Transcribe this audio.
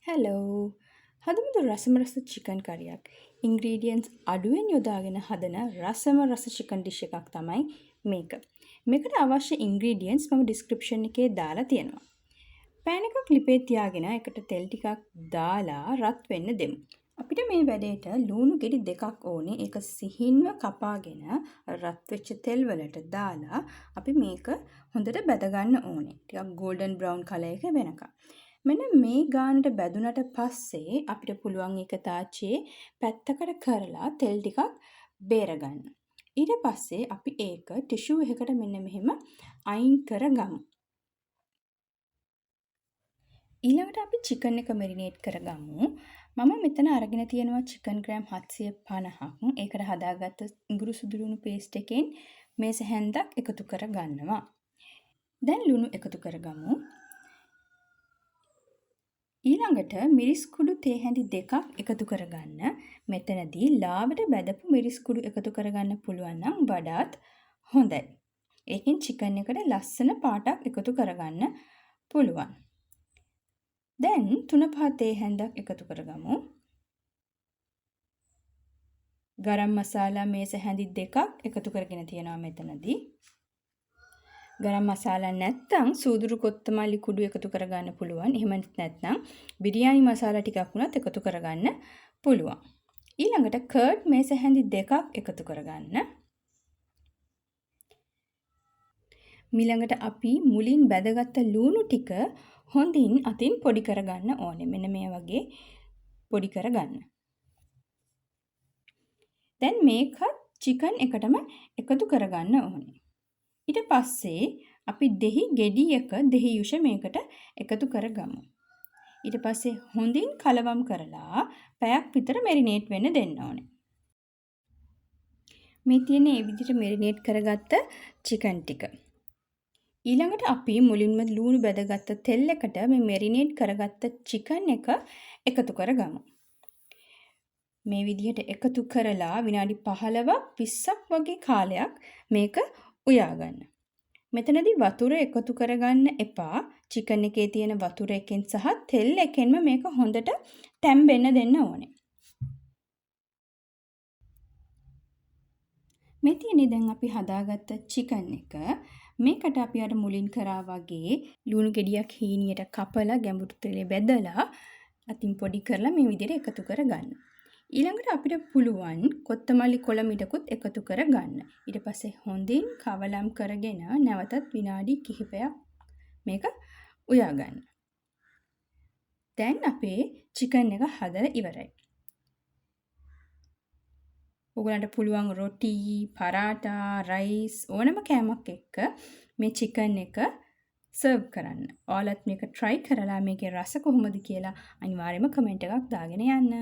Hello හදමුද රසම රස chicken කරියක් ingredients අඩුවෙන් යොදාගෙන හදන රසම රස චිකන් ඩිෂ් එකක් තමයි මේක. මේකට අවශ්‍ය ඉන්ග්‍රීඩියන්ස් මම ඩිස්ක්‍රිප්ෂන් එකේ දාලා තියෙනවා. පෑන් එකක් ලිපේ තියාගෙන එකට තෙල් ටිකක් දාලා රත් වෙන්න දෙමු. අපිට මේ වැඩේට ලූණු ගෙඩි දෙකක් ඕනේ. ඒක සිහින්ව කපාගෙන රත් වෙච්ච තෙල් වලට දාලා අපි මේක හොඳට බැද ගන්න ඕනේ. ටිකක් golden brown color එක වෙනකම්. මෙන්න මේ ගානට බැදුනට පස්සේ අපිට පුළුවන් ඒක තාච්චියේ පැත්තකට කරලා තෙල් ටිකක් බේරගන්න. ඊට පස්සේ අපි ඒක ටිෂු එකකට මෙන්න මෙහෙම අයින් කරගමු. ඊළඟට අපි චිකන් එක මැරිනේට් කරගමු. මම මෙතන අරගෙන තියෙනවා චිකන් ග්‍රෑම් 750ක්. ඒකට හදාගත්ත ඉඟුරු සුදුලුණු පේස්ට් එකෙන් මේස හැන්දක් එකතු කරගන්නවා. දැන් ලුණු එකතු කරගමු. ඊළඟට මිරිස් කුඩු තේ හැඳි දෙකක් එකතු කරගන්න. මෙතනදී ලාවට බැදපු මිරිස් කුඩු එකතු කරගන්න පුළුවන් නම් වඩාත් හොඳයි. ඒකෙන් චිකන් එකට ලස්සන පාටක් එකතු කරගන්න පුළුවන්. දැන් 3-5 තේ හැඳක් එකතු කරගමු. ගරම් මසාලා මේස හැඳි දෙකක් එකතු කරගෙන තියෙනවා මෙතනදී. ගරම් මසාලා නැත්නම් සූදුරු කොත්තමල්ලි කුඩු එකතු කරගන්න පුළුවන්. එහෙම නැත්නම් බිරියානි මසාලා ටිකක් වුණත් එකතු කරගන්න පුළුවන්. ඊළඟට කර්ඩ් මේස හැඳි දෙකක් එකතු කරගන්න. ඊළඟට අපි මුලින් බැදගත්ත ලූණු ටික හොඳින් අතින් පොඩි කරගන්න ඕනේ. මෙන්න මේ වගේ පොඩි කරගන්න. දැන් මේකත් චිකන් එකටම එකතු කරගන්න ඕනේ. ඊට පස්සේ අපි දෙහි ගෙඩියක දෙහි යුෂ මේකට එකතු කරගමු. ඊට පස්සේ හොඳින් කලවම් කරලා පැයක් විතර මැරිනේට් වෙන්න දෙන්න ඕනේ. මේ තියෙන මේ විදිහට මැරිනේට් කරගත්ත චිකන් ටික. ඊළඟට අපි මුලින්ම ලූණු බැදගත්ත තෙල් එකට මේ මැරිනේට් කරගත්ත චිකන් එක එකතු කරගමු. මේ විදිහට එකතු කරලා විනාඩි 15ක් 20ක් වගේ කාලයක් මේක උයා ගන්න. මෙතනදී වතුර එකතු කරගන්න එපා. චිකන් එකේ තියෙන වතුර එකෙන් සහ තෙල් එකෙන්ම මේක හොඳට තැම්බෙන්න දෙන්න ඕනේ. මේ තියෙන්නේ දැන් අපි හදාගත්ත චිකන් එක. මේකට අපි අර මුලින් කරා වගේ ලුණු ගෙඩියක් හීනියට කපලා ගැඹුරු තෙලේ බෙදලා අතින් පොඩි කරලා මේ විදිහට එකතු කරගන්න. ඊළඟට අපිට පුළුවන් කොත්තමල්ලි කොළ මිටකුත් එකතු කරගන්න. ඊට පස්සේ හොඳින් කවලම් කරගෙන නැවතත් විනාඩි කිහිපයක් මේක උයා ගන්න. දැන් අපේ චිකන් එක හදලා ඉවරයි. ඔයගලන්ට පුළුවන් රොටි, පරාටා, රයිස් ඕනම කෑමක් එක්ක මේ චිකන් එක සර්ව් කරන්න. ඔයාලත් මේක try කරලා මේකේ රස කොහොමද කියලා අනිවාර්යයෙන්ම කමෙන්ට් එකක් දාගෙන යන්න.